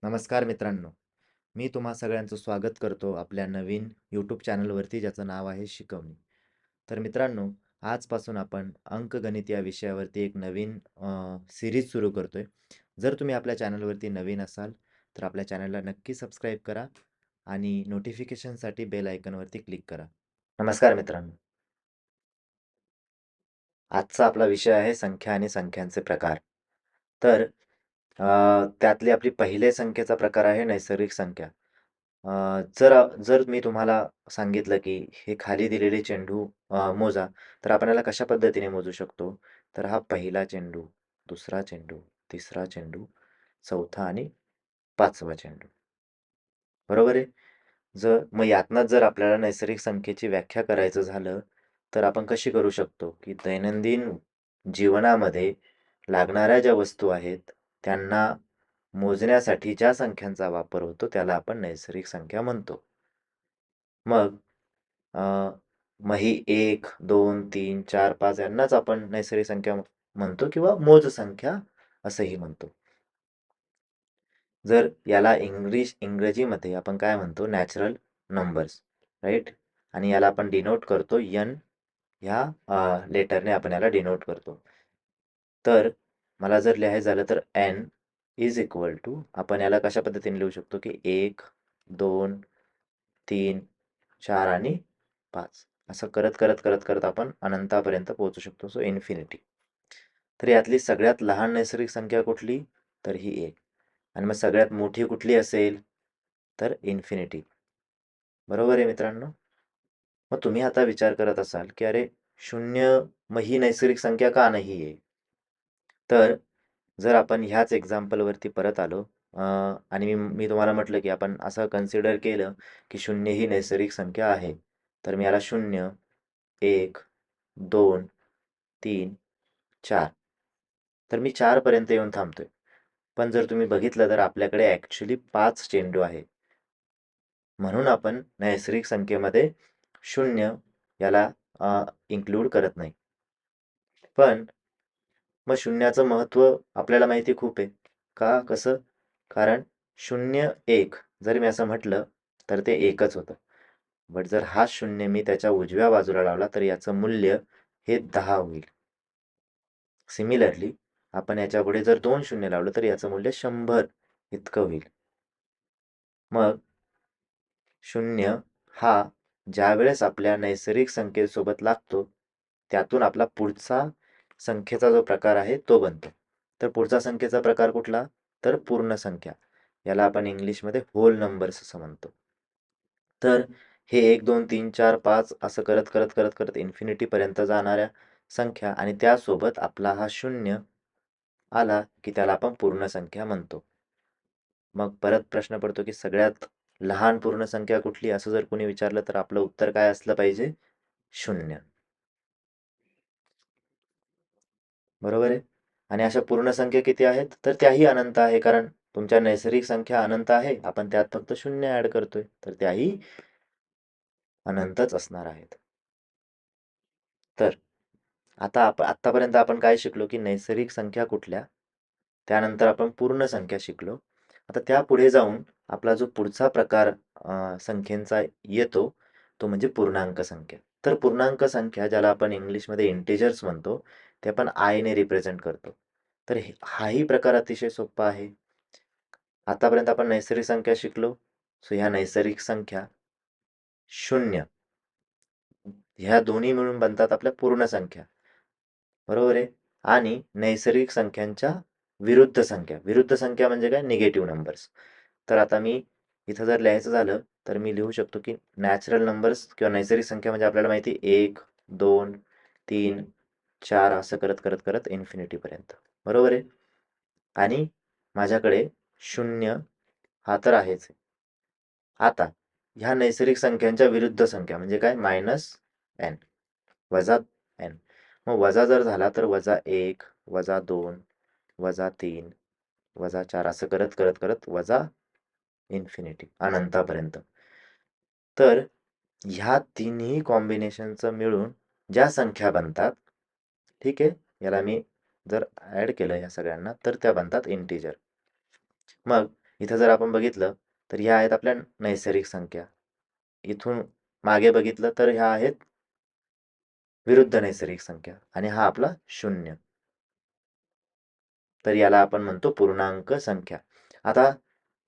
नमस्कार मित्रांनो, मी तुम्हा सगळ्यांचं स्वागत करतो आपल्या नवीन यूट्यूब चॅनलवरती ज्याचं नाव आहे शिकवणी. तर मित्रांनो, आजपासून आपण अंकगणित या विषयावरती एक नवीन सीरीज सुरू करतोय. जर तुम्ही आपल्या चॅनलवरती नवीन असाल, तर आपल्या चॅनलला नक्की सबस्क्राईब करा आणि नोटिफिकेशनसाठी बेल आयकॉनवरती क्लिक करा. नमस्कार मित्रांनो. आजचा आपला विषय आहे संख्या आणि संख्यांचे प्रकार. तर त्यातली आपली पहिल्या संख्येचा प्रकार आहे नैसर्गिक संख्या. जर मी तुम्हाला सांगितलं, की हे खाली दिलेले चेंडू मोजा, तर आपण याला कशा पद्धतीने मोजू शकतो? तर हा पहिला चेंडू, दुसरा चेंडू, तिसरा चेंडू, चौथा आणि 5वा चेंडू. बरोबर आहे? मग यातनंच जर आपल्याला नैसर्गिक संख्येची व्याख्या करायचं झालं, तर आपण कशी करू शकतो? की दैनंदिन जीवनामध्ये लागणाऱ्या ज्या वस्तू आहेत, त्यांना मोजण्यासाठी ज्या संख्यांचा वापर होतो, त्याला आपण नैसर्गिक संख्या म्हणतो. मग अ, मग ही 1, 2, 3, 4, 5 यांनाच आपण नैसर्गिक संख्या म्हणतो किंवा मोज संख्या असंही म्हणतो. जर याला इंग्रजीमध्ये आपण काय म्हणतो नॅचरल नंबर्स, राईट? आणि याला आपण डिनोट करतो एन ह्या लेटरने आपण याला डिनोट करतो. तर मला जर लिहायचं झालं तर एन इज इक्वल टू आपण याला कशा पद्धतीने लिहू शकतो की 1, 2, 3, 4 आणि 5 असं करत, करत, करत, करत आपण अनंतापर्यंत पोहोचू शकतो. So infinity. तर यातली सगळ्यात लहान नैसर्गिक संख्या कुठली? तर ही 1. आणि मग सगळ्यात मोठी कुठली असेल? तर इन्फिनिटी. बरोबर आहे मित्रांनो? मग तुम्ही आता विचार करत असाल, की अरे 0 मग ही नैसर्गिक संख्या का नाही आहे? तर जर आपण ह्याच एक्झाम्पलवरती परत आलो आणि मी तुम्हाला म्हटलं, की आपण असं कन्सिडर केलं, की 0 ही नैसर्गिक संख्या आहे. तर मी याला 0, 1, 2, 3, 4 तर मी 4 पर्यंत येऊन थांबतोय. पण जर तुम्ही बघितलं तर आपल्याकडे ॲक्चुअली 5 चेंडू आहेत. म्हणून आपण नैसर्गिक संख्येमध्ये 0 याला इन्क्लूड करत नाही. पण मग शून्याचं महत्त्व आपल्याला माहिती खूप आहे. का? कसं? कारण 0, 1 जर मी असं म्हटलं, तर ते 1च होतं. बट जर हा 0 मी त्याच्या उजव्या बाजूला लावला, तर याचं मूल्य हे 10 होईल. सिमिलरली आपण याच्यापुढे जर 2 शून्य लावलं, तर याचं मूल्य 100 इतकं होईल. मग 0 हा ज्यावेळेस आपल्या नैसर्गिक संख्येसोबत लागतो, त्यातून आपला पुढचा संख्येचा जो प्रकार आहे तो बनतो. तर पुढचा संख्येचा प्रकार कुठला? तर पूर्ण संख्या. याला आपण इंग्लिशमध्ये होल नंबर्स असं म्हणतो. तर हे 1, 2, 3, 4, 5 असं करत, करत, करत, करत इन्फिनिटीपर्यंत जाणाऱ्या संख्या आणि त्यासोबत आपला हा 0 आला, की त्याला आपण पूर्ण संख्या म्हणतो. मग परत प्रश्न पडतो, की सगळ्यात लहान पूर्ण संख्या कुठली? असं जर कोणी विचारलं, तर आपलं उत्तर काय असलं पाहिजे? 0. बरोबर आहे? आणि अशा पूर्ण संख्या किती आहेत? तर त्याही अनंत आहे. कारण तुमच्या नैसर्गिक संख्या अनंत आहे. आपण त्यात फक्त 0 ॲड करतोय. तर त्याही अनंतच असणार आहेत. तर आत्तापर्यंत आपण काय शिकलो, की नैसर्गिक संख्या कुठल्या? त्यानंतर आपण पूर्ण संख्या शिकलो. आता त्यापुढे जाऊन आपला जो पुढचा प्रकार संख्येचा येतो, तो म्हणजे पूर्णांक संख्या. तर पूर्णांक संख्या ज्याला आपण इंग्लिशमध्ये इंटिजर्स म्हणतो, ते आपण आयने रिप्रेझेंट करतो. तर हाही प्रकार अतिशय सोपा आहे. आतापर्यंत आपण नैसर्गिक संख्या शिकलो. सो ह्या नैसर्गिक संख्या 0 ह्या दोन्ही मिळून बनतात आपल्या पूर्ण संख्या. बरोबर आहे? आणि नैसर्गिक संख्यांच्या विरुद्ध संख्या. विरुद्ध संख्या म्हणजे काय? Negative numbers. तर आता मी इथं जर लिहायचं झालं, तर मी लिहू शकतो की नॅचरल नंबर्स किंवा नैसर्गिक संख्या म्हणजे आपल्याला माहिती आहे 1, 2, 3, 4 असं करत, करत, करत इन्फिनिटीपर्यंत. बरोबर आहे? आणि माझ्याकडे 0 हा तर आहेच आहे. आता ह्या नैसर्गिक संख्यांच्या विरुद्ध संख्या म्हणजे काय? -n वजा n. मग वजा जर झाला तर -1, -2, -3, -4 असं करत, करत, करत वजा इन्फिनिटी अनंतापर्यंत. तर ह्या तिन्ही कॉम्बिनेशनचं मिळून ज्या संख्या बनतात, ठीक आहे? याला मी जर ॲड केलं या सगळ्यांना, तर त्या बनतात इंटिजर. मग इथं जर आपण बघितलं तर ह्या आहेत आपल्या नैसर्गिक संख्या. इथून मागे बघितलं तर ह्या आहेत विरुद्ध नैसर्गिक संख्या आणि हा आपला 0. तर याला आपण म्हणतो पूर्णांक संख्या. आता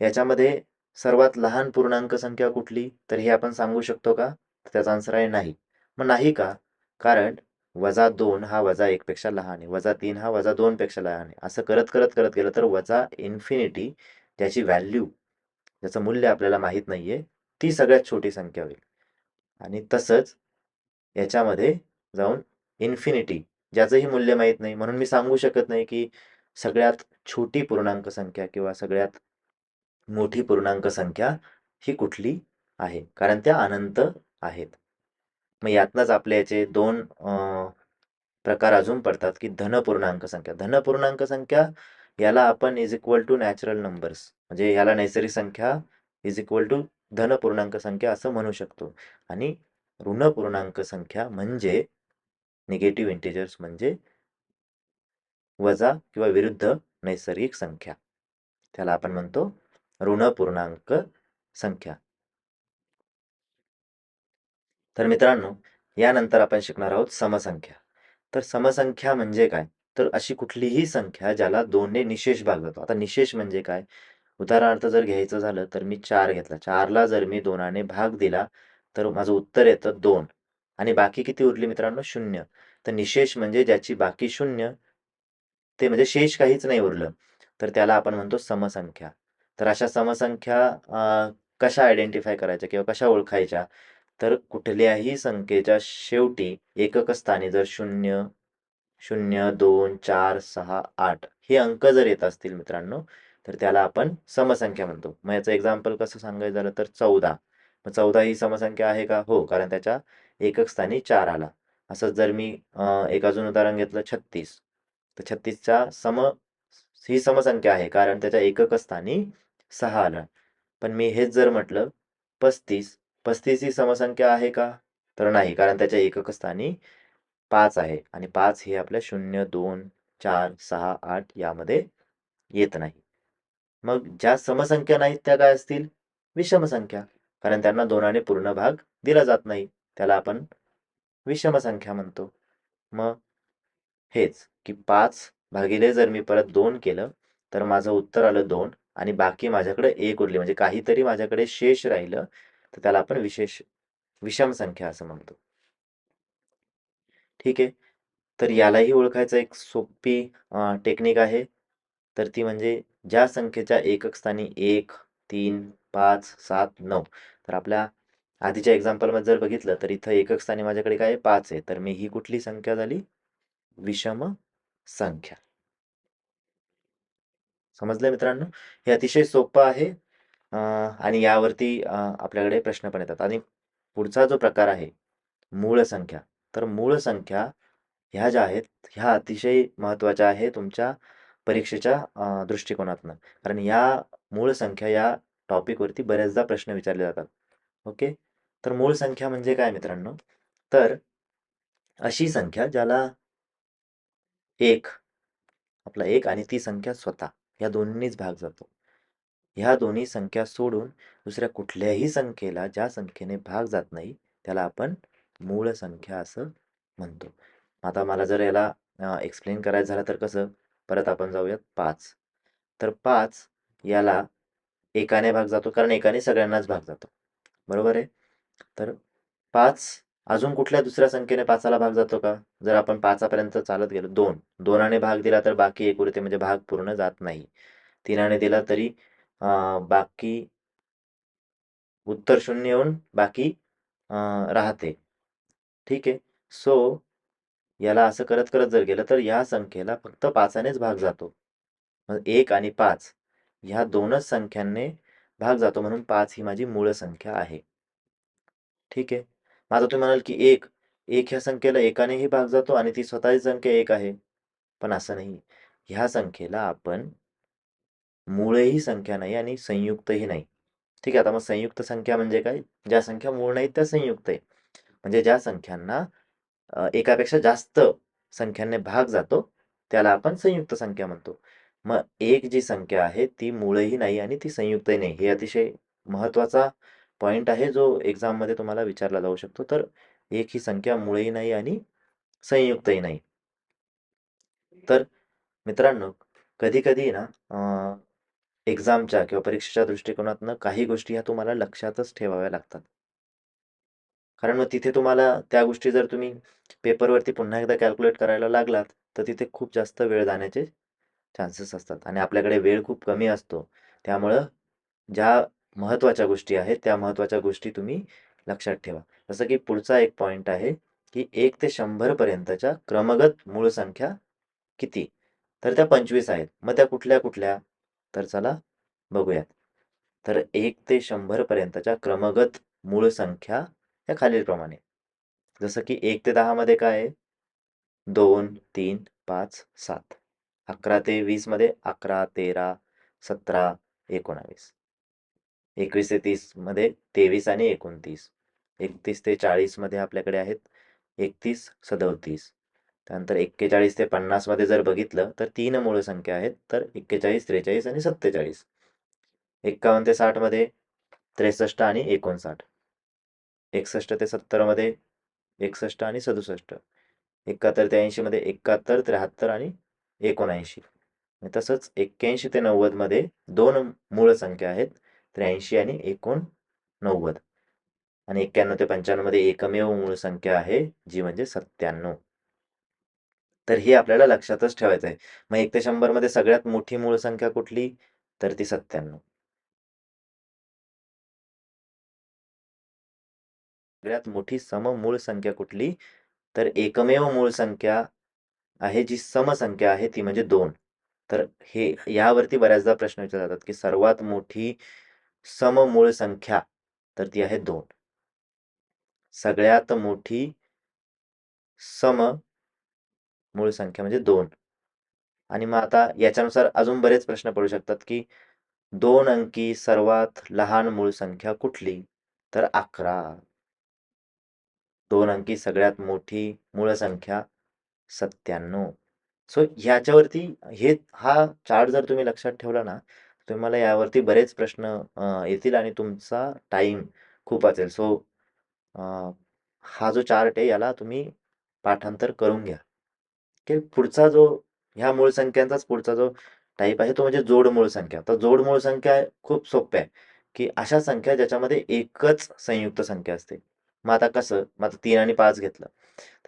याच्यामध्ये सर्वात लहान पूर्णांक संख्या कुठली? तर हे आपण सांगू शकतो का? तर त्याचा आन्सर आहे नाही. मग नाही का? कारण -2 हा -1 पेक्षा लहान आहे. -3 हा -2 पेक्षा लहान आहे. असं करत करत करत गेलं तर वजा इन्फिनिटी त्याची व्हॅल्यू, ज्याचं मूल्य आपल्याला माहित नाहीये, ती सगळ्यात छोटी संख्या होईल. आणि तसंच याच्यामध्ये जाऊन इन्फिनिटी ज्याचंही मूल्य माहित नाही, म्हणून मी सांगू शकत नाही की सगळ्यात छोटी पूर्णांक संख्या किंवा सगळ्यात मोठी पूर्णांक संख्या ही कुठली आहे, कारण त्या अनंत आहेत. मग यातनंच आपल्या याचे दोन प्रकार अजून पडतात की धनपूर्णांक संख्या. धनपूर्णांक संख्या याला आपण is equal to natural numbers, म्हणजे याला नैसर्गिक संख्या इज इक्वल टू धनपूर्णांक संख्या असं म्हणू शकतो. आणि ऋणपूर्णांक संख्या म्हणजे निगेटिव्ह इंटिजर्स, म्हणजे वजा किंवा विरुद्ध नैसर्गिक संख्या, त्याला आपण म्हणतो ऋणपूर्णांक संख्या. तर मित्रांनो, यानंतर आपण शिकणार आहोत समसंख्या. तर समसंख्या म्हणजे काय? तर अशी कुठलीही संख्या ज्याला 2ने निशेष भाग जातो. आता निशेष म्हणजे काय? उदाहरणार्थ जर घ्यायचं झालं तर मी 4 घेतला. 4ला जर मी 2ने भाग दिला तर माझं उत्तर येतं 2 आणि बाकी किती उरली मित्रांनो? 0. तर निशेष म्हणजे ज्याची बाकी 0, ते म्हणजे शेष काहीच नाही उरलं, तर त्याला आपण म्हणतो समसंख्या. तर अशा समसंख्या कशा आयडेंटिफाय करायच्या किंवा कशा ओळखायच्या? तर कुठल्याही संख्येच्या शेवटी एकक स्थानी जर 0, 0, 2, 4, 6, 8 हे अंक जर येत असतील मित्रांनो, तर त्याला आपण समसंख्या म्हणतो. मग याचं एक्झाम्पल कसं सांगायचं झालं तर 14. मग 14 ही समसंख्या आहे का? हो, कारण त्याच्या एकक स्थानी 4 आला. असंच जर मी एक अजून उदाहरण घेतलं 36, तर 36च्या ही समसंख्या आहे, कारण त्याच्या एकक स्थानी 6 आला. पण मी हेच जर म्हटलं 35, 35 ही समसंख्या आहे का? तर नाही, कारण त्याच्या एकक स्थानी 5 आहे आणि 5 हे आपल्या 0, 2, 4, 6, 8 यामध्ये येत नाही. मग ज्या समसंख्या नाहीत त्या काय असतील? विषम संख्या, कारण त्यांना 2ने पूर्ण भाग दिला जात नाही. त्याला आपण विषम संख्या म्हणतो. मग हेच की 5 भागिले जर मी परत 2 केलं तर माझं उत्तर आलं 2 आणि बाकी माझ्याकडे 1 उरली, म्हणजे काहीतरी माझ्याकडे शेष राहिलं, तर त्याला आपण विषम संख्या असं म्हणतो. ठीक आहे. तर यालाही ओळखायचं एक सोपी टेक्निक आहे. तर ती म्हणजे ज्या संख्येच्या एकक स्थानी 1, 3, 5, 7, 9. तर आपल्या आधीच्या एक्झाम्पलमध्ये जर बघितलं तर इथं एकक स्थानी माझ्याकडे काय आहे? 5 आहे. तर मी ही कुठली संख्या झाली? विषम संख्या. समजलं मित्रांनो? हे अतिशय सोपं आहे आणि यावरती आपल्याकडे प्रश्न पण येतात. आणि पुढचा जो प्रकार आहे मूळ संख्या. तर मूळ संख्या ह्या ज्या आहेत, ह्या अतिशय महत्त्वाच्या आहे तुमच्या परीक्षेच्या दृष्टिकोनातनं. कारण या मूळ संख्या या टॉपिकवरती बऱ्याचदा प्रश्न विचारले जातात. ओके. तर मूळ संख्या म्हणजे काय मित्रांनो? तर अशी संख्या ज्याला 1, आपला 1 आणि ती संख्या स्वतः या दोन्हींनीच भाग जातो. ह्या दोन्ही संख्या सोडून दुसऱ्या कुठल्याही संख्येला ज्या संख्येने भाग जात नाही, त्याला आपण मूळ संख्या असं म्हणतो. आता मला जर याला एक्सप्लेन करायचं झालं तर कसं? परत आपण जाऊयात 5. तर 5 याला एकाने भाग जातो, कारण एकाने सगळ्यांनाच भाग जातो. बरोबर आहे? तर 5 अजून कुठल्या दुसऱ्या संख्येने 5ला भाग जातो का? जर आपण 5पर्यंत चालत गेलो, 2. 2ने भाग दिला तर बाकी 1 उरते, म्हणजे भाग पूर्ण जात नाही. 3ने दिला तरी बाकी उत्तर 0 येऊन बाकी राहते. ठीक आहे. सो याला असं करत करत जर गेलं तर या संख्येला फक्त 5नेच भाग जातो. मग 1 आणि 5 ह्या दोनच संख्यांनी भाग जातो, म्हणून 5 ही माझी मूळ संख्या आहे. ठीक आहे. मग आता तुम्ही म्हणाल की 1 ह्या संख्येला एकानेही भाग जातो आणि ती स्वतःची संख्या 1 आहे. पण असं नाही. ह्या संख्येला आपण मूळही संख्या नाही आणि संयुक्तही नाही. ठीक आहे. आता मग संयुक्त संख्या म्हणजे काय? ज्या संख्या मूळ नाहीत त्या संयुक्त आहे. म्हणजे ज्या संख्यांना एकापेक्षा जास्त संख्यांनी भाग जातो, त्याला आपण संयुक्त संख्या म्हणतो. मग एक जी संख्या आहे ती मूळही नाही आणि ती संयुक्तही नाही. हे अतिशय महत्त्वाचा पॉइंट आहे जो एक्झाममध्ये तुम्हाला विचारला जाऊ शकतो. तर एक ही संख्या मूळही नाही आणि संयुक्तही नाही. तर मित्रांनो, कधी-कधी ना एक्झामच्या किंवा परीक्षेच्या दृष्टिकोनातनं काही गोष्टी ह्या तुम्हाला लक्षातच ठेवाव्या लागतात. कारण मग तिथे तुम्हाला त्या गोष्टी जर तुम्ही पेपरवरती पुन्हा एकदा कॅल्क्युलेट करायला लागलात, तर तिथे खूप जास्त वेळ जाण्याचे चान्सेस असतात आणि आपल्याकडे वेळ खूप कमी असतो. त्यामुळं ज्या महत्त्वाच्या गोष्टी आहेत, त्या महत्त्वाच्या गोष्टी तुम्ही लक्षात ठेवा. जसं की पुढचा एक पॉइंट आहे, की 1 ते 100 पर्यंतच्या क्रमगत मूळ संख्या किती? तर त्या 25 आहेत. मग त्या कुठल्या-कुठल्या? तर चला बघूयात. तर 1 ते 100 पर्यंतच्या क्रमगत मूळ संख्या ह्या खालीलप्रमाणे. जसं की 1 ते 10 मध्ये काय आहे? 2, 3, 5, 7. 11 ते 20 मध्ये 11, 13, 17, 19. 21 ते 30 मध्ये 23 आणि 29. 31 ते 40 मध्ये आपल्याकडे आहेत 31, 37. त्यानंतर 41 ते 50 मध्ये जर बघितलं तर 3 मूळ संख्या आहेत. तर 41, 43 आणि 47. 51 ते 60 मध्ये 63 आणि 59. 61 ते 70 मध्ये 61 आणि 67. 71 ते 80 मध्ये 71, 73 आणि 79. आणि तसंच 81 ते 90 मध्ये 2 मूळ संख्या आहेत. 83 आणि 89. आणि 91 ते 95 मध्ये एकमेव मूळ संख्या आहे, जी म्हणजे 97. तर हे आपल्याला लक्षातच ठेवायचं आहे. मग 1 ते 100 मध्ये सगळ्यात मोठी मूळ संख्या कुठली? तर ती 97. सगळ्यात मोठी सममूळ संख्या कुठली? तर एकमेव मूळ संख्या आहे जी समसंख्या आहे ती म्हणजे 2. तर हे यावरती बऱ्याचदा प्रश्न विचारले जातात, की सर्वात मोठी सममूळ संख्या तर ती आहे 2. सगळ्यात मोठी सममूळ संख्या म्हणजे 2. आणि मग आता याच्यानुसार अजून बरेच प्रश्न पडू शकतात, की 2 अंकी सर्वात लहान मूळ संख्या कुठली? तर 11. 2 अंकी सगळ्यात मोठी मूळ संख्या 97. सो ह्याच्यावरती हा चार्ट जर तुम्ही लक्षात ठेवला ना, तुम्हाला यावरती बरेच प्रश्न येतील आणि तुमचा टाईम खूप वाचेल. सो हा जो चार्ट आहे याला तुम्ही पाठांतर करून घ्या. की पुढचा जो ह्या मूळ संख्यांचाच पुढचा जो टाइप आहे तो म्हणजे जोड मूळ संख्या. तर जोड मूळ संख्या खूप सोप्या आहे, की अशा संख्या ज्याच्यामध्ये एकच संयुक्त संख्या असते. मग आता कसं? मग आता 3 आणि 5 घेतलं.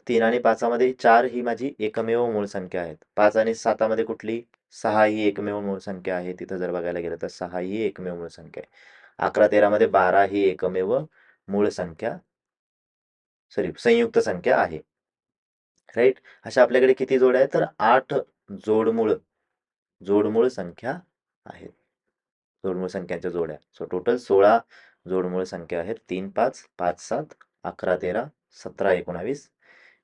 3 आणि 5 मध्ये 4 ही माझी एकमेव मूळ संख्या आहेत. 5 आणि 7 मध्ये कुठली? 6 ही एकमेव मूळ संख्या आहे. तिथं जर बघायला गेलं तर 6 ही एकमेव मूळ संख्या आहे. 11-13 मध्ये 12 ही एकमेव मूळ संख्या सॉरी संयुक्त संख्या आहे. राइट? अशा आपल्याकडे किती जोड्या आहेत? तर 8 जोडमूळ जोडमूळ संख्या आहेत. जोडमूळ संख्यांच्या जोड्या. सो टोटल 16 जोडमूळ संख्या आहेत. 3, 5, 5, 7, 11, 13, 17, 19,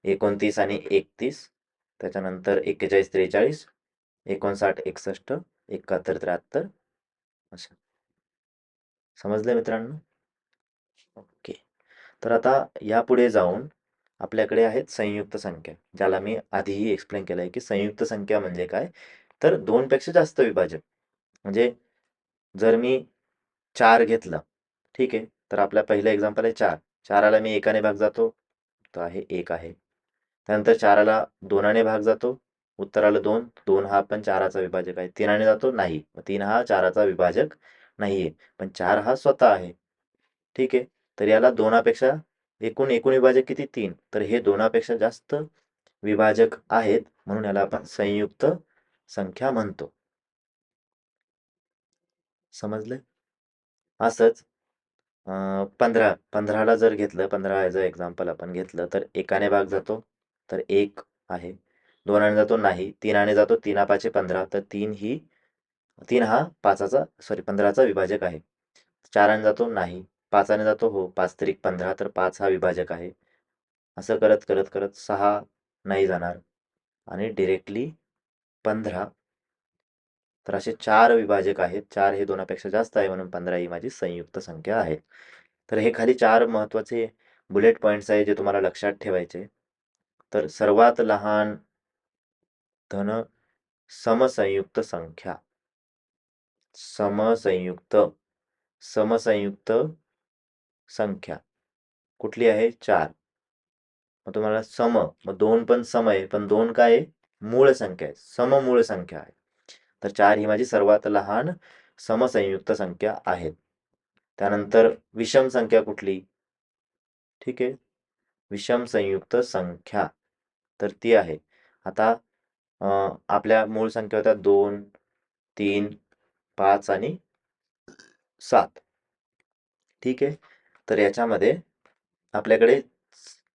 29 आणि 31. त्याच्यानंतर 41, 43, 59, 61, 71, 73 असं. समजलं मित्रांनो? ओके. तर आता यापुढे जाऊन आपल्याकडे आहेत संयुक्त संख्या, ज्याला मी आधीही एक्सप्लेन केलंय, की संयुक्त संख्या म्हणजे काय? तर 2 पेक्षा जास्त विभाजक. म्हणजे जर मी 4 घेतलं, ठीक आहे. तर आपला पहिलं एक्झाम्पल आहे 4. 4 मी 1 भाग जातो, तो आहे 1 आहे. त्यानंतर 4 2 भाग जातो, उत्तर आलं 2. 2 हा पण 4चा विभाजक आहे. 3 जातो? नाही. मग 3 हा 4चा विभाजक नाहीये. पण 4 हा स्वतः आहे. ठीक आहे. तर याला 2 पेक्षा एकूण एकूण विभाजक किती? 3. तर हे 2 पेक्षा जास्त विभाजक आहेत, म्हणून याला आपण संयुक्त संख्या म्हणतो. समजलंय? असंच 15ला जर घेतलं, 15 ॲज अ एक्झाम्पल आपण घेतलं, तर 1 भाग जातो, तर 1 आहे. 2 जातो? नाही. 3 जातो? 3 5 15, तर 3 हा 5चा सॉरी 15चा विभाजक आहे. 4 जातो? नाही. 5 जातो? हो. 5 त्रिक 15, तर 5 हा विभाजक आहे. असं करत, करत, करत 6 नाही जाणार आणि डिरेक्टली 15. तर असे 4 विभाजक आहेत. 4 हे 2 पेक्षा जास्त आहे म्हणून 15 ही माझी संयुक्त संख्या आहे. तर हे खाली 4 महत्त्वाचे बुलेट पॉइंट्स आहेत जे तुम्हाला लक्षात ठेवायचे. तर सर्वात लहान धन समसंयुक्त संख्या, समसंयुक्त समसंयुक्त संख्या कुठली आहे? 4. मग तुम्हाला मग 2 पण सम आहे, पण 2 काय आहे? मूळ संख्या आहे, सममूळ संख्या आहे. तर 4 ही माझी सर्वात लहान समसंयुक्त संख्या आहे. त्यानंतर विषम संख्या कुठली? ठीक आहे, विषम संयुक्त संख्या तर ती आहे, आता आपल्या मूळ संख्या होत्या 2, 3, 5 आणि 7. ठीक आहे, तर याच्यामध्ये आपल्याकडे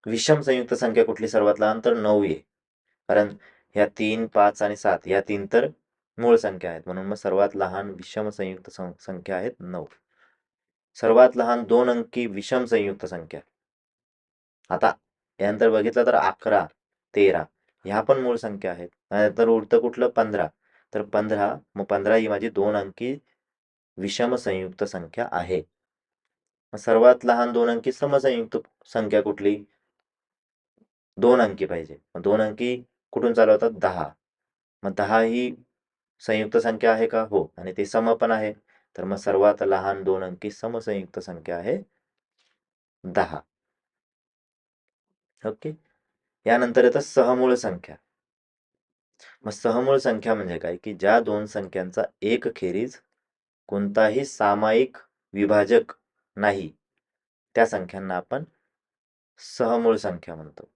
विषम संयुक्त संख्या कुठली सर्वात लहान? तर 9 आहे. कारण ह्या 3, 5 आणि 7 या 3 तर मूळ संख्या आहेत, म्हणून मग सर्वात लहान विषम संयुक्त संख्या आहेत 9. सर्वात लहान 2 अंकी विषम संयुक्त संख्या, आता यानंतर बघितलं तर 11, 13 ह्या पण मूळ संख्या आहेत. तर उरतं कुठलं? 15. तर 15, मग 15 ही माझी 2 अंकी विषम संयुक्त संख्या आहे. मग सर्वात लहान 2 अंकी समसंयुक्त संख्या कुठली? 2 अंकी पाहिजे. मग 2 अंकी कुठून चालू होतात? 10. मग 10 ही संयुक्त संख्या आहे का? हो. आणि ते सम पण आहे. तर मग सर्वात लहान 2 अंकी समसंयुक्त संख्या आहे 10. ओके. यानंतर येतं सहमूळ संख्या. मग सहमूळ संख्या म्हणजे काय? की ज्या 2 संख्यांचा एकखेरीज कोणताही सामायिक विभाजक नाही, त्या संख्यांना आपण सहमूळ संख्या म्हणतो.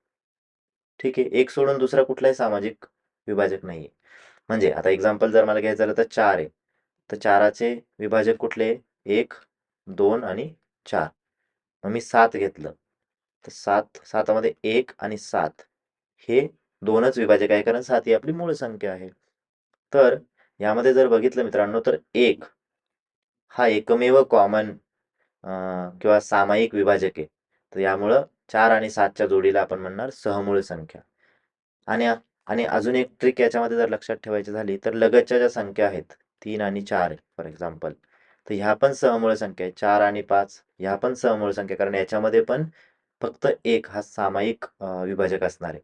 ठीक आहे, एक सोडून दुसरा कुठलाही सामाजिक विभाजक नाहीये. म्हणजे आता एक्झाम्पल जर मला घ्यायचं झालं तर 4 आहे. तर 4चे विभाजक कुठले? 1, 2 आणि 4. मग मी 7 घेतलं. तर 7मध्ये 1 आणि 7 हे 2च विभाजक आहे, कारण 7 ही आपली मूळ संख्या आहे. तर यामध्ये जर बघितलं मित्रांनो, तर 1 हा एकमेव कॉमन किंवा सामायिक विभाजक आहे. तर यामुळं 4 आणि 7च्या जोडीला आपण म्हणणार सहमूळ संख्या. आणि आणि अजून एक ट्रिक याच्यामध्ये जर लक्षात ठेवायची झाली, तर लगतच्या ज्या संख्या आहेत 3 आणि 4 फॉर एक्झाम्पल, तर ह्या पण सहमूळ संख्या आहेत. 4 आणि 5 ह्या पण सहमूळ संख्या, कारण याच्यामध्ये पण फक्त 1 हा सामायिक विभाजक असणार आहे.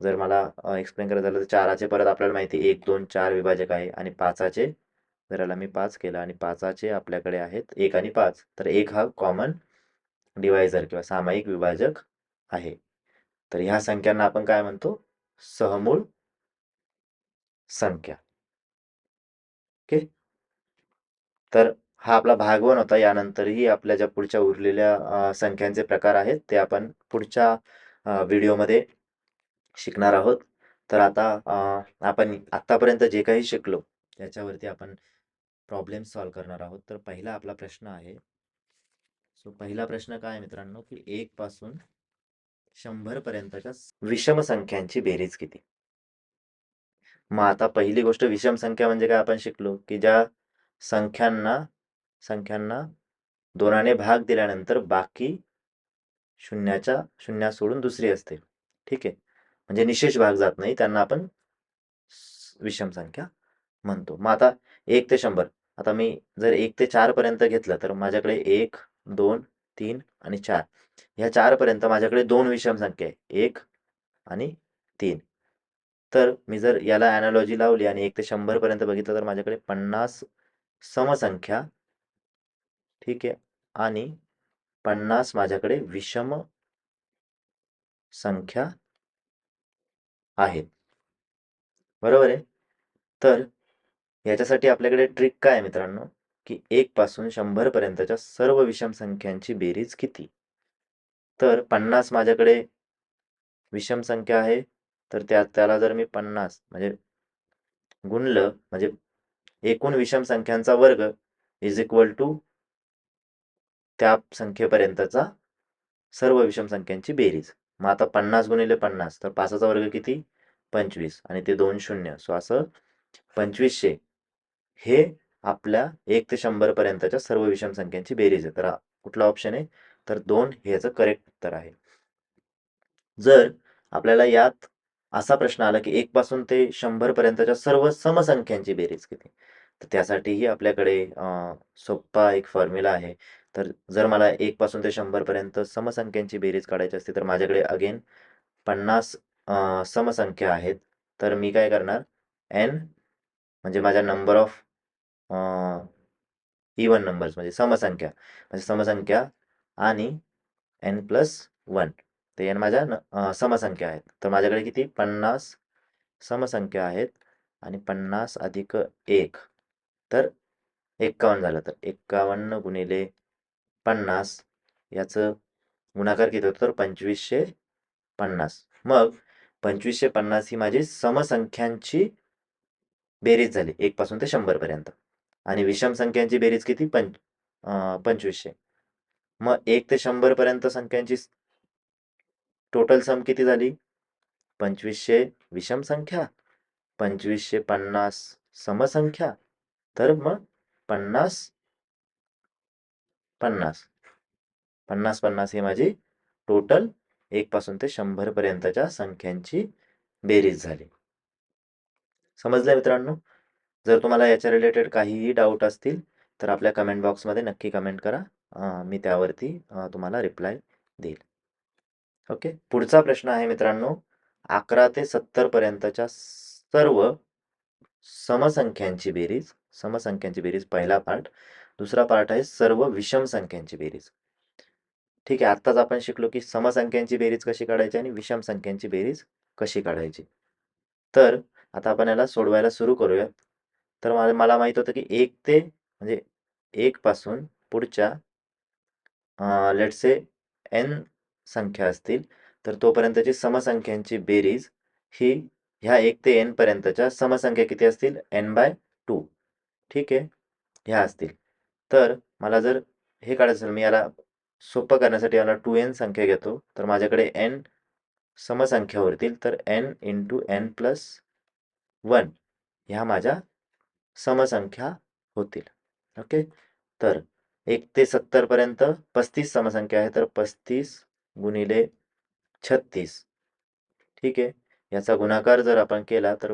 जर मला एक्सप्लेन करायचं झालं तर 4चे परत आपल्याला माहिती आहे 1, 2, 4 विभाजक आहे, आणि 5चे जर याला मी 5 केलं आणि 5चे आपल्याकडे आहेत 1 आणि 5, तर 1 हा कॉमन डिवायझर किंवा सामायिक विभाजक आहे. तर ह्या संख्यांना आपण काय म्हणतो? सहमूळ संख्या. ओके. तर हा आपला भाग 1 होता. यानंतरही आपल्या ज्या पुढच्या उरलेल्या संख्यांचे प्रकार आहेत ते आपण पुढच्या व्हिडिओमध्ये शिकणार आहोत. तर आता आपण आतापर्यंत जे काही शिकलो त्याच्यावरती आपण प्रॉब्लेम सॉल्व्ह करणार आहोत. तर पहिला आपला प्रश्न आहे. पहिला प्रश्न काय आहे मित्रांनो, की 1 पासून 100 पर्यंतच्या विषम संख्यांची बेरीज किती? मग आता पहिली गोष्ट, विषम संख्या म्हणजे काय आपण शिकलो, की ज्या संख्यांना 2ने भाग दिल्यानंतर बाकी शून्य सोडून दुसरी असते. ठीक आहे, म्हणजे निशेष भाग जात नाही, त्यांना आपण विषम संख्या म्हणतो. मग आता 1 ते 100, आता मी जर 1 ते 4 पर्यंत घेतलं तर माझ्याकडे 1, 2, 3 आणि 4 ह्या 4 पर्यंत माझ्याकडे 2 विषम संख्या आहे, 1 आणि 3. तर मी जर याला ॲनालॉजी लावली आणि 1 ते 100 पर्यंत बघितलं तर माझ्याकडे 50 समसंख्या, ठीक आहे, आणि 50 माझ्याकडे विषम संख्या आहेत. बरोबर आहे. तर याच्यासाठी आपल्याकडे ट्रिक काय आहे मित्रांनो, की 1 पासून 100 पर्यंतच्या सर्व विषम संख्यांची बेरीज किती? तर 50 माझ्याकडे विषम संख्या आहे, तर त्याला जर मी 50 म्हणजे गुणलं, म्हणजे एकूण विषम संख्यांचा वर्ग इज इक्वल टू त्या संख्येपर्यंतचा सर्व विषम संख्यांची बेरीज. मग आता 50 गुणिले 50, तर 5चा वर्ग किती? 25 आणि ते 2 शून्य, सो असं 2500 हे आपल्या 1 ते 100 पर्यंतच्या सर्व विषम संख्यांची बेरीज आहे. तर कुठला ऑप्शन आहे? तर 2 हे याचं करेक्ट उत्तर आहे. जर आपल्याला यात असा प्रश्न आला, की 1 पासून ते 100 पर्यंतच्या सर्व समसंख्यांची बेरीज किती? तर त्यासाठीही आपल्याकडे सोप्पा एक फॉर्म्युला आहे. तर जर मला 1 पासून ते 100 पर्यंत समसंख्यांची बेरीज काढायची असते, तर माझ्याकडे अगेन 50 समसंख्या आहेत. तर मी काय करणार? n म्हणजे माझ्या नंबर ऑफ इवन नंबर्स म्हणजे समसंख्या, म्हणजे समसंख्या आणि n+1 ते n माझ्या समसंख्या आहेत. तर माझ्याकडे किती 50 समसंख्या आहेत आणि 50 अधिक 1 तर 51 झालं. तर 51 गुणिले 50 याचं गुणाकार किती होतं तर 2550. मग 2550 ही माझी समसंख्यांची बेरीज झाली 1 पासून ते 100 पर्यंत. आणि विषम संख्यांची बेरीज किती 2500. मग 1 ते 100 पर्यंत संख्यांची टोटल सम किती झाली 2500 विषम संख्या 2550 समसंख्या. तर मग 50 50 50 50 ही माझी टोटल 1 पासून ते 100 पर्यंतच्या संख्यांची बेरीज झाली. समजलं मित्रांनो? जर तुम्हाला याच्या रिलेटेड काहीही डाऊट असतील तर आपल्या कमेंट बॉक्समध्ये नक्की कमेंट करा. मी त्यावरती तुम्हाला रिप्लाय देईल. ओके. पुढचा प्रश्न आहे मित्रांनो 11 ते 70 पर्यंतच्या सर्व समसंख्यांची बेरीज. समसंख्यांची बेरीज पहिला पार्ट. दुसरा पार्ट आहे सर्व विषम संख्यांची बेरीज. ठीक आहे. आत्ताच आपण शिकलो की समसंख्यांची बेरीज कशी काढायची आणि विषम संख्यांची बेरीज कशी काढायची. तर आता आपण याला सोडवायला सुरू करूयात. तर मला माहित होतं की 1 ते म्हणजे 1 पासून पुढच्या लेट्स से n संख्या असतील तर तोपर्यंतची समसंख्यांची बेरीज ही ह्या 1 ते n पर्यंतच्या समसंख्या किती असतील n/2. ठीक आहे. ह्या असतील. तर मला जर हे काढायचं असेल मी याला सोपं करण्यासाठी याला 2n संख्या घेतो. तर माझ्याकडे n समसंख्या उरतील. तर n × n+1 ह्या माझ्या समसंख्या होतील. ओके. तर 1 ते 70 पर्यंत 35 समसंख्या आहे. तर 35 गुणिले 36. ठीक आहे. याचा गुणाकार जर आपण केला तर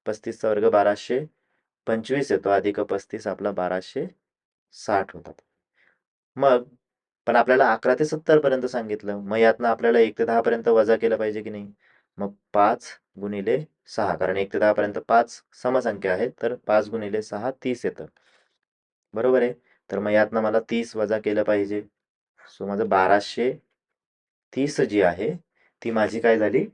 35चा वर्ग 1225 येतो अधिक 35 आपला 1260 होतात. मग पण आपल्याला 11 ते 70 पर्यंत सांगितलं. मग यातनं आपल्याला 1 ते 10 पर्यंत वजा केलं पाहिजे की नाही? मग 5 गुणिले 6 कारण 1 ते 10 पर्यंत 5 समसंख्या आहेत. तर 5 गुणिले 6 30 येतं. बरोबर आहे. तर मग यातनं मला 30 वजा केलं पाहिजे. सो माझं 1230 जी आहे ती माझी काय झाली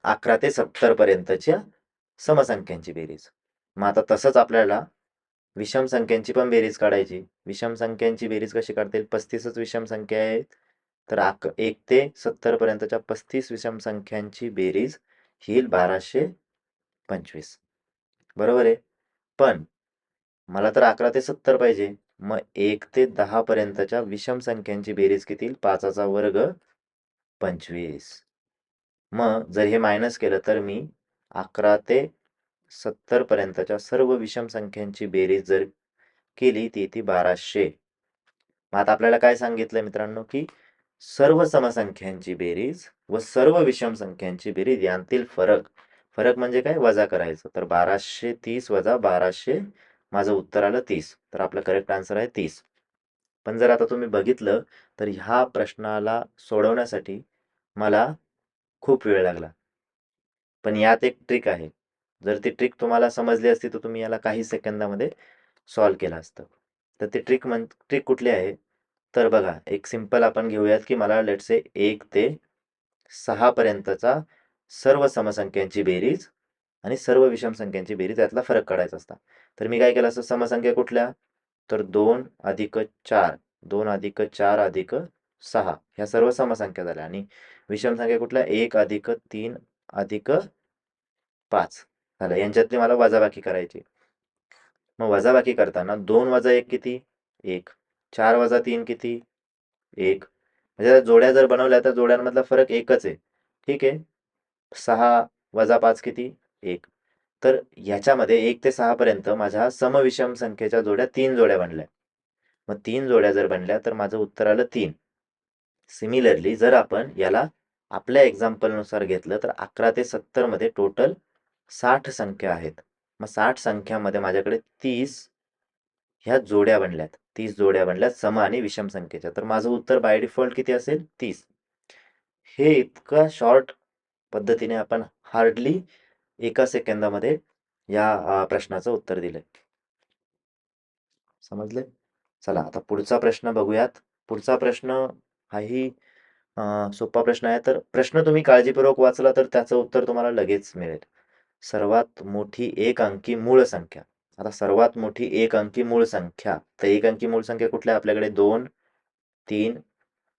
11 ते 70 पर्यंतच्या समसंख्यांची बेरीज. मग आता तसंच आपल्याला विषम संख्यांची पण बेरीज काढायची. विषम संख्यांची बेरीज कशी काढता येईल? 35च विषम संख्या आहेत. तर 1 ते 70 पर्यंतच्या 35 विषम संख्यांची बेरीज ही येईल 1225. बरोबर आहे. पण मला तर 11 ते 70 पाहिजे. मग 1 ते 10 पर्यंतच्या विषम संख्यांची बेरीज किती येईल? 5चा वर्ग 25. मग जर हे मायनस केलं तर मी 11 ते 70 पर्यंतच्या सर्व विषम संख्यांची बेरीज जर केली ती येते 1200. मग आता आपल्याला काय सांगितलं मित्रांनो की सर्व समसंख्यांची बेरीज व सर्व विषम संख्यांची बेरीज यांतील फरक. फरक म्हणजे काय? वजा करायचं. तर 1230 वजा 1200 माझं उत्तर आलं 30. तर आपलं करेक्ट आन्सर आहे 30. पण जर आता तुम्ही बघितलं तर ह्या प्रश्नाला सोडवण्यासाठी मला खूप वेळ लागला. पण यात एक ट्रिक आहे. जर ती ट्रिक तुम्हाला समजली असती तर तुम्ही याला काही सेकंदामध्ये सॉल्व्ह केलं असतं. तर ती ट्रिक कुठली आहे? तर बघा एक सिंपल आपण घेऊयात की मला लेट्स से 1 ते 6 पर्यंतचा सर्व समसंख्यांची बेरीज आणि सर्व विषम संख्यांची बेरीज यातला फरक काढायचा असता. तर मी काय केलं असतं समसंख्या कुठल्या? तर 2 अधिक 4 2 अधिक 4 अधिक 6 ह्या सर्व समसंख्या झाल्या आणि विषम संख्या कुठल्या? 1 अधिक 3 अधिक 5 झालं. यांच्यातली मला वजाबाकी करायची. मग वजाबाकी करताना 2 वजा 1 किती? 1. 4 वजा 3 किती? 1. म्हणजे जोड्या जर बनवल्या तर जोड्यांमधला फरक एकच आहे. ठीक आहे. 6 वजा 5 किती? 1. तर ह्याच्यामध्ये 1 ते 6 पर्यंत माझ्या समविषम संख्येच्या जोड्या 3 जोड्या बनल्या. मग 3 जोड्या जर बनल्या तर माझं उत्तर आलं 3. सिमिलरली जर आपण याला आपल्या एक्झाम्पलनुसार घेतलं तर 11 ते 70 मध्ये टोटल 60 संख्या आहेत. मग 60 संख्यामध्ये माझ्याकडे 30 ह्या जोड्या बनल्यात. 30 जोड्या बनल्यात सम आणि विषम संख्येच्या. तर माझं उत्तर बाय डिफॉल्ट किती असेल? 30. हे इतका शॉर्ट पद्धतीने आपण हार्डली एका सेकंदामध्ये या प्रश्नाचं उत्तर दिलंय. समजले? चला आता पुढचा प्रश्न बघूयात. पुढचा प्रश्न हाही सोपा प्रश्न आहे. तर प्रश्न तुम्ही काळजीपूर्वक वाचला तर त्याचं उत्तर तुम्हाला लगेच मिळेल. सर्वात मोठी एक अंकी मूळ संख्या. आता सर्वात मोठी एक अंकी मूळ संख्या. तर एक अंकी मूळ संख्या कुठल्या आपल्याकडे 2, 3,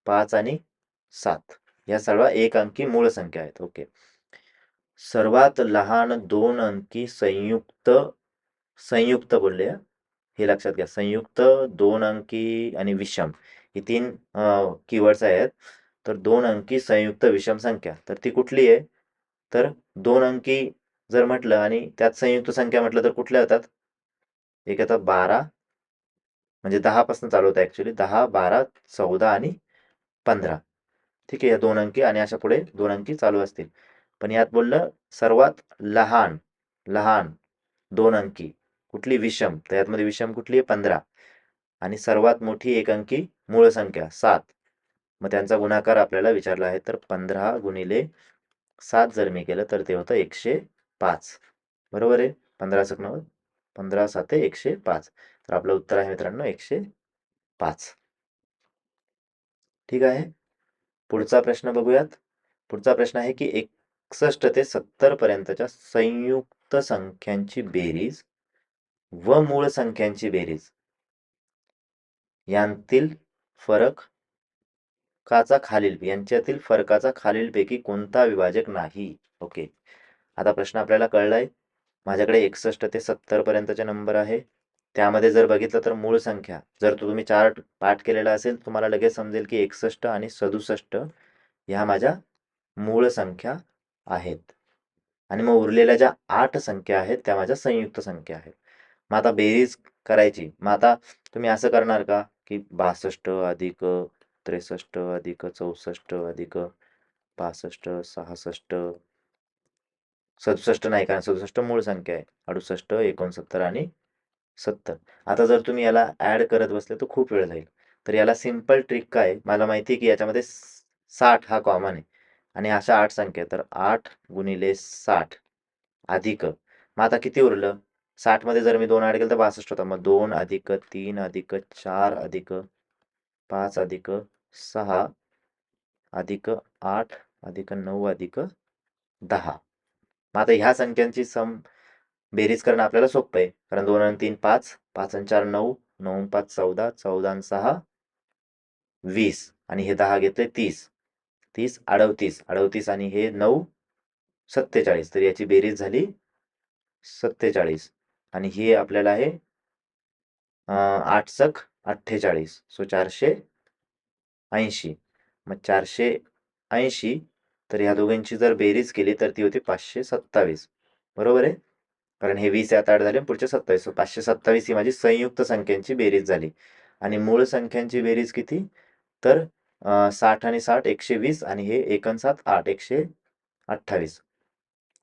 5 आणि 7 या सर्व एक अंकी मूळ संख्या आहेत. ओके. सर्वात लहान 2 अंकी संयुक्त संयुक्त बोलले हे लक्षात घ्या. संयुक्त 2 अंकी आणि विषम ही 3 कीवर्ड्स आहेत. तर 2 अंकी संयुक्त विषम संख्या तर ती कुठली आहे? तर 2 अंकी जर म्हटलं आणि त्यात संयुक्त संख्या म्हटलं तर कुठल्या होतात? एक येतात 12 म्हणजे 10 पासून चालू होतं ऍक्च्युली 10, 12, 14 आणि 15. ठीक आहे. या 2 अंकी आणि अशा पुढे 2 अंकी चालू असतील. पण यात बोललं सर्वात लहान लहान 2 अंकी कुठली विषम तर यातमध्ये विषम कुठली आहे 15 आणि सर्वात मोठी एक अंकी मूळ संख्या 7. मग त्यांचा गुणाकार आपल्याला विचारला आहे. तर 15 गुणिले 7 जर मी केलं तर ते होतं 105. बरोबर आहे. 15 × 9 15 7 105. तर आपलं उत्तर आहे मित्रांनो 105. ठीक आहे. पुढचा प्रश्न बघूयात. पुढचा प्रश्न आहे की 61 ते 70 पर्यंतच्या संयुक्त संख्यांची बेरीज व मूळ संख्यांची बेरीज यांतील फरक यांच्यातील फरकाचा खालीलपैकी कोणता विभाजक नाही? ओके. आता प्रश्न आपल्याला कळलाय. माझ्याकडे 61 ते 70 पर्यंतचे नंबर आहे. त्यामध्ये जर बघितलं तर मूळ संख्या जर तुम्ही चार्ट पाठ केलेला असेल तुम्हाला लगेच समजेल की 61 आणि 67 ह्या माझ्या मूळ संख्या आहेत. आणि मग उरलेल्या ज्या 8 संख्या आहेत त्या माझ्या संयुक्त संख्या आहेत. मग आता बेरीज करायची. मग आता तुम्ही असं करणार का की 62 अधिक 63 अधिक 64 अधिक 65 66 67 नाही कारण 67 मूळ संख्या आहे. 68 69 आणि 70. आता जर तुम्ही याला ऍड करत बसले तर खूप वेळ जाईल. तर याला सिंपल ट्रिक काय आहे? मला माहिती आहे की याच्यामध्ये 60 हा कॉमन आहे आणि अशा 8 संख्या तर 8 गुणिले 60 अधिक मग आता किती उरलं? 60 मध्ये जर मी 2 ऍड केलं तर 62 होता. मग 2 अधिक 3 अधिक 4 अधिक 5 अधिक 6 अधिक 8 अधिक 9 अधिक 10. मग आता ह्या संख्यांची बेरीज करणं आपल्याला सोपं आहे. कारण 2 आणि 3 5, 5 आणि 4 9, 9 आणि 5 14, 14 आणि 6 20 आणि हे 10 घेतले 30. 30 38, 38 आणि हे 9 47. तर याची बेरीज झाली 47 आणि हे आपल्याला आहे 8 × 48. सो 480. मग 480 तर ह्या दोघांची जर बेरीज केली तर ती होती 527. बरोबर आहे. कारण हे 20 यात 8 झाले पुढचे 27. 527 ही माझी संयुक्त संख्यांची बेरीज झाली. आणि मूळ संख्यांची बेरीज किती? तर 60 आणि 60 120 आणि हे 1 आणि 7 8 128.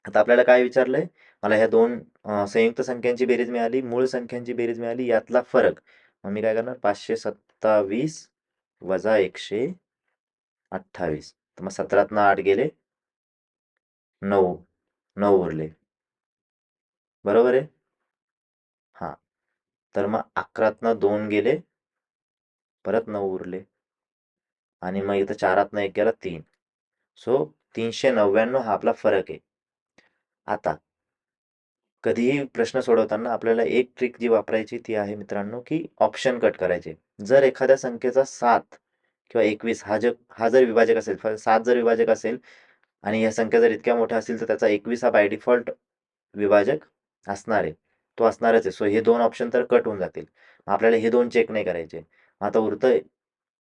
आता आपल्याला काय विचारलंय? मला ह्या 2 संयुक्त संख्यांची बेरीज मिळाली, मूळ संख्यांची बेरीज मिळाली, यातला फरक. मग मी काय करणार 527 वजा 128. तर मग 17तनं 8 गेले 9 9 उरले. बरोबर आहे. हा तर मग 11तनं 2 गेले परत 9 उरले आणि मग इथं 4तनं 1 गेला 3. सो 399 हा आपला फरक आहे. आता कधीही प्रश्न सोडवताना आपल्याला एक ट्रिक जी वापरायची ती आहे मित्रांनो की ऑप्शन कट करायचे. जर एखाद्या संख्येचा 7 किंवा 21 हा जर विभाजक असेल 7 जर विभाजक असेल आणि या संख्या जर इतक्या मोठ्या असतील तर त्याचा 21 हा बाय डिफॉल्ट विभाजक असणार आहे. तो असणारच आहे. सो हे 2 ऑप्शन तर कट होऊन जातील. आपल्याला हे 2 चेक नाही करायचे. आता उरतं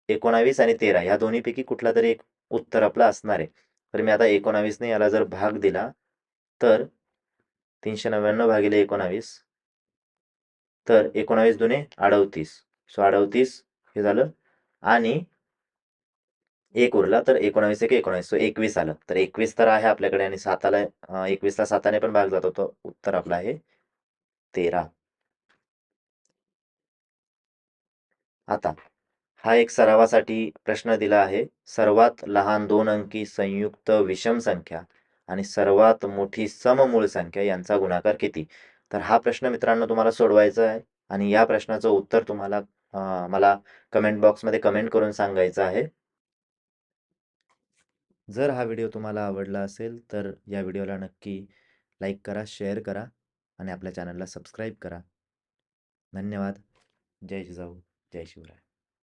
19 आणि 13 ह्या दोन्हीपैकी कुठला तरी एक उत्तर आपलं असणार आहे. तर मी आता 19 ने याला जर भाग दिला तर 399 भागिले 19 तर 19 दुने 38. सो 38 हे झालं आणि 1 उरला तर 19 1 19 सो 21 आलं. तर 21 तर आहे आपल्याकडे आणि 7 21ला 7ने पण भाग जातो. तो उत्तर आपलं आहे 13. आता हा एक सरावासाठी प्रश्न दिला आहे. सर्वात लहान 2 अंकी संयुक्त विषम संख्या आणि सर्वात मोठी सममूळ संख्या यांचा गुणाकार किती? तर हा प्रश्न मित्रांनो तुम्हाला सोडवायचा आहे आणि या प्रश्नाचं उत्तर तुम्हाला मला कमेंट बॉक्समध्ये कमेंट करून सांगायचं आहे. जर हा व्हिडिओ तुम्हाला आवडला असेल तर या व्हिडिओला नक्की लाईक करा, शेअर करा आणि आपल्या चॅनलला सबस्क्राईब करा. धन्यवाद. जय जिजाऊ, जय शिवराय.